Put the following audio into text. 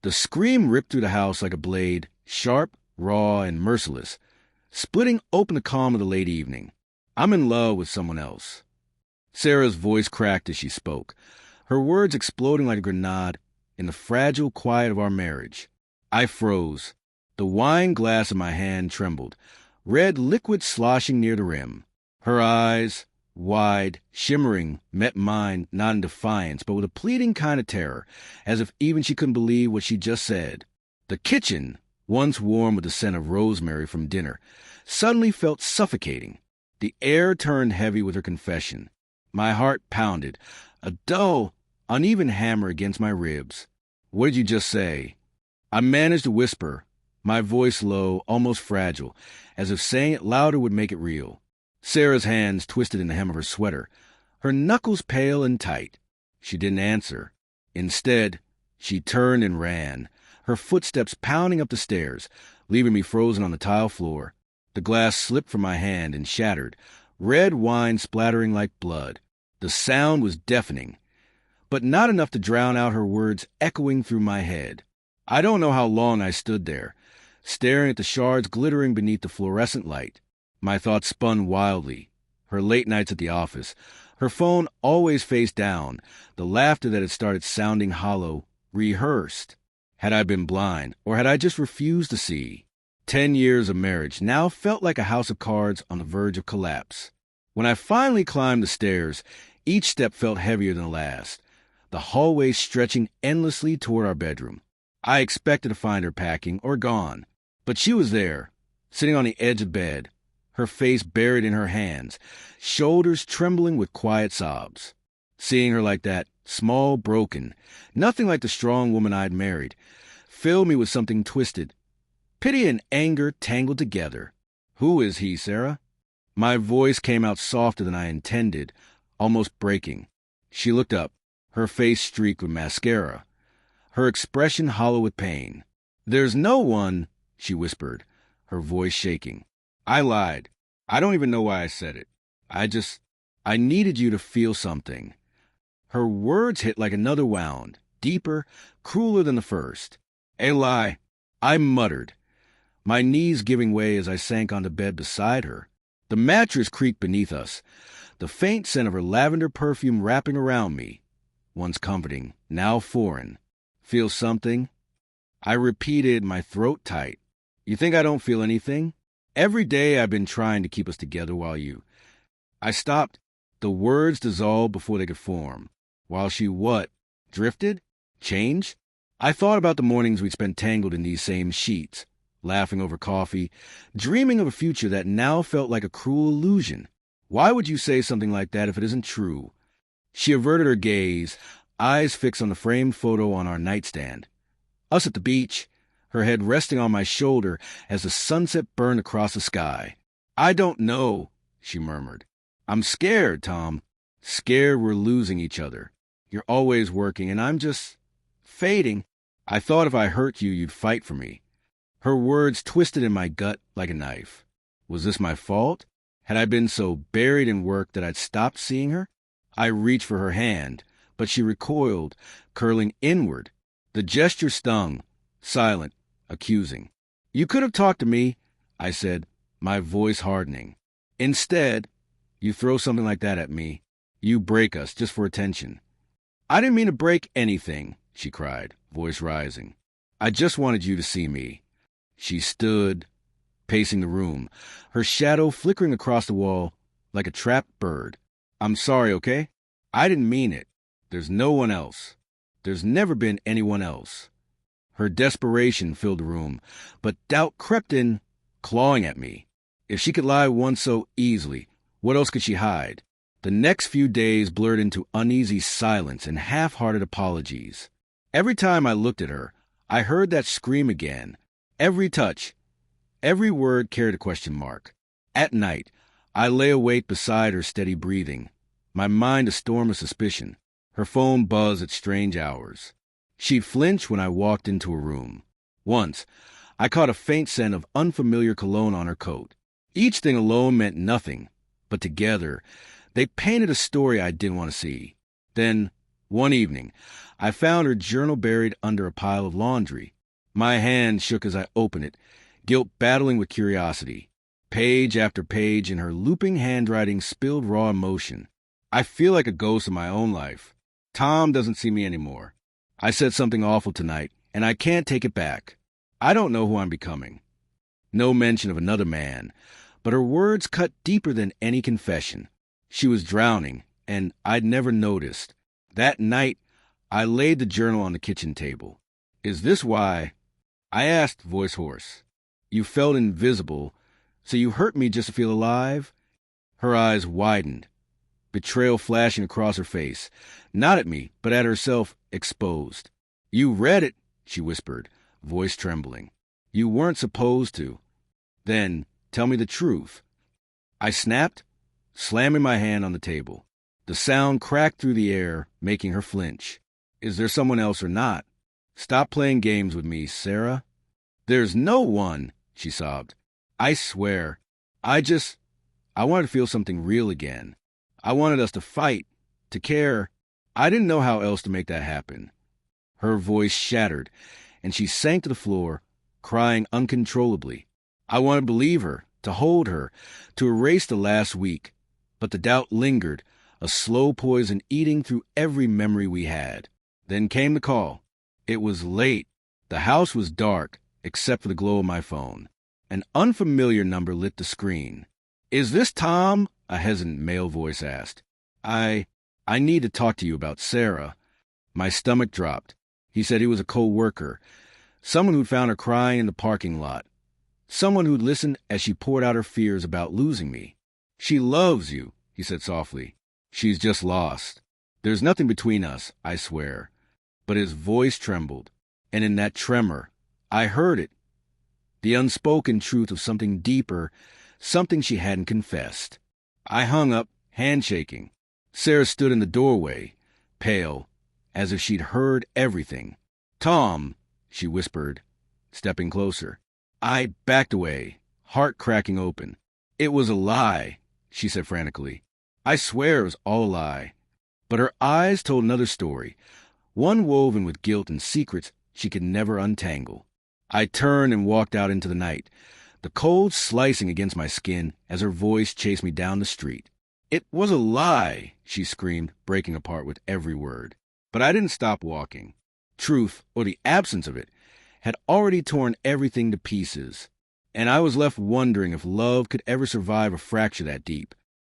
The scream ripped through the house like a blade, sharp, raw, and merciless, splitting open the calm of the late evening. I'm in love with someone else. Sarah's voice cracked as she spoke, her words exploding like a grenade in the fragile quiet of our marriage. I froze. The wine glass in my hand trembled, red liquid sloshing near the rim. Her eyes, wide, shimmering, met mine not in defiance, but with a pleading kind of terror, as if even she couldn't believe what she just said. The kitchen, once warm with the scent of rosemary from dinner, suddenly felt suffocating. The air turned heavy with her confession. My heart pounded, a dull, uneven hammer against my ribs. "What did you just say?" I managed to whisper, my voice low, almost fragile, as if saying it louder would make it real. Sarah's hands twisted in the hem of her sweater, her knuckles pale and tight. She didn't answer. Instead, she turned and ran, her footsteps pounding up the stairs, leaving me frozen on the tile floor. The glass slipped from my hand and shattered, red wine splattering like blood. The sound was deafening, but not enough to drown out her words echoing through my head. I don't know how long I stood there, staring at the shards glittering beneath the fluorescent light. My thoughts spun wildly. Her late nights at the office, her phone always face down, the laughter that had started sounding hollow, rehearsed. Had I been blind, or had I just refused to see? 10 years of marriage now felt like a house of cards on the verge of collapse. When I finally climbed the stairs, each step felt heavier than the last, the hallway stretching endlessly toward our bedroom. I expected to find her packing or gone, but she was there, sitting on the edge of bed, her face buried in her hands, shoulders trembling with quiet sobs. Seeing her like that, small, broken, nothing like the strong woman I'd married, filled me with something twisted. Pity and anger tangled together. "Who is he, Sarah?" My voice came out softer than I intended, almost breaking. She looked up, her face streaked with mascara, her expression hollow with pain. "There's no one," she whispered, her voice shaking. I lied. I don't even know why I said it. I needed you to feel something. Her words hit like another wound, deeper, crueler than the first. "A lie," I muttered, my knees giving way as I sank onto bed beside her. The mattress creaked beneath us, the faint scent of her lavender perfume wrapping around me, once comforting, now foreign. "Feel something?" I repeated, my throat tight. "You think I don't feel anything? Every day I've been trying to keep us together while you—" I stopped. The words dissolved before they could form. While she what? Drifted? Changed? I thought about the mornings we'd spent tangled in these same sheets, laughing over coffee, dreaming of a future that now felt like a cruel illusion. "Why would you say something like that if it isn't true?" She averted her gaze, eyes fixed on the framed photo on our nightstand. Us at the beach, her head resting on my shoulder as the sunset burned across the sky. "I don't know," she murmured. "I'm scared, Tom. Scared we're losing each other. You're always working, and I'm just fading. I thought if I hurt you, you'd fight for me." Her words twisted in my gut like a knife. Was this my fault? Had I been so buried in work that I'd stopped seeing her? I reached for her hand, but she recoiled, curling inward. The gesture stung, silent, accusing. "You could have talked to me," I said, my voice hardening. "Instead, you throw something like that at me. You break us just for attention." "I didn't mean to break anything," she cried, voice rising. "I just wanted you to see me." She stood, pacing the room, her shadow flickering across the wall like a trapped bird. "I'm sorry, okay? I didn't mean it. There's no one else. There's never been anyone else." Her desperation filled the room, but doubt crept in, clawing at me. If she could lie once so easily, what else could she hide? The next few days blurred into uneasy silence and half-hearted apologies. Every time I looked at her, I heard that scream again. Every touch, every word carried a question mark. At night, I lay awake beside her steady breathing, my mind a storm of suspicion. Her phone buzzed at strange hours. She'd flinch when I walked into a room. Once, I caught a faint scent of unfamiliar cologne on her coat. Each thing alone meant nothing, but together, they painted a story I didn't want to see. Then, One evening, I found her journal buried under a pile of laundry. My hand shook as I opened it, guilt battling with curiosity. Page after page in her looping handwriting spilled raw emotion. I feel like a ghost of my own life. Tom doesn't see me anymore. I said something awful tonight, and I can't take it back. I don't know who I'm becoming. No mention of another man, but her words cut deeper than any confession. She was drowning, and I'd never noticed. That night, I laid the journal on the kitchen table. Is this why? I asked, voice hoarse. You felt invisible, so you hurt me just to feel alive? Her eyes widened, betrayal flashing across her face, not at me, but at herself, exposed. You read it, she whispered, voice trembling. You weren't supposed to. Then, tell me the truth. I snapped, slamming my hand on the table. The sound cracked through the air, making her flinch. Is there someone else or not? Stop playing games with me, Sarah. There's no one, she sobbed. I swear. I wanted to feel something real again. I wanted us to fight, to care. I didn't know how else to make that happen. Her voice shattered, and she sank to the floor, crying uncontrollably. I wanted to believe her, to hold her, to erase the last week. But the doubt lingered, a slow poison eating through every memory we had. Then came the call. It was late. The house was dark, except for the glow of my phone. An unfamiliar number lit the screen. Is this Tom? A hesitant male voice asked. I need to talk to you about Sarah. My stomach dropped. He said he was a co-worker, someone who'd found her crying in the parking lot, someone who'd listened as she poured out her fears about losing me. She loves you, he said softly. She's just lost. There's nothing between us, I swear. But his voice trembled, and in that tremor, I heard it. The unspoken truth of something deeper, something she hadn't confessed. I hung up, handshaking. Sarah stood in the doorway, pale, as if she'd heard everything. Tom, she whispered, stepping closer. I backed away, heart cracking open. It was a lie, she said frantically. I swear it was all a lie. But her eyes told another story, one woven with guilt and secrets she could never untangle. I turned and walked out into the night, the cold slicing against my skin as her voice chased me down the street. It was a lie, she screamed, breaking apart with every word. But I didn't stop walking. Truth, or the absence of it, had already torn everything to pieces, and I was left wondering if love could ever survive a fracture that deep.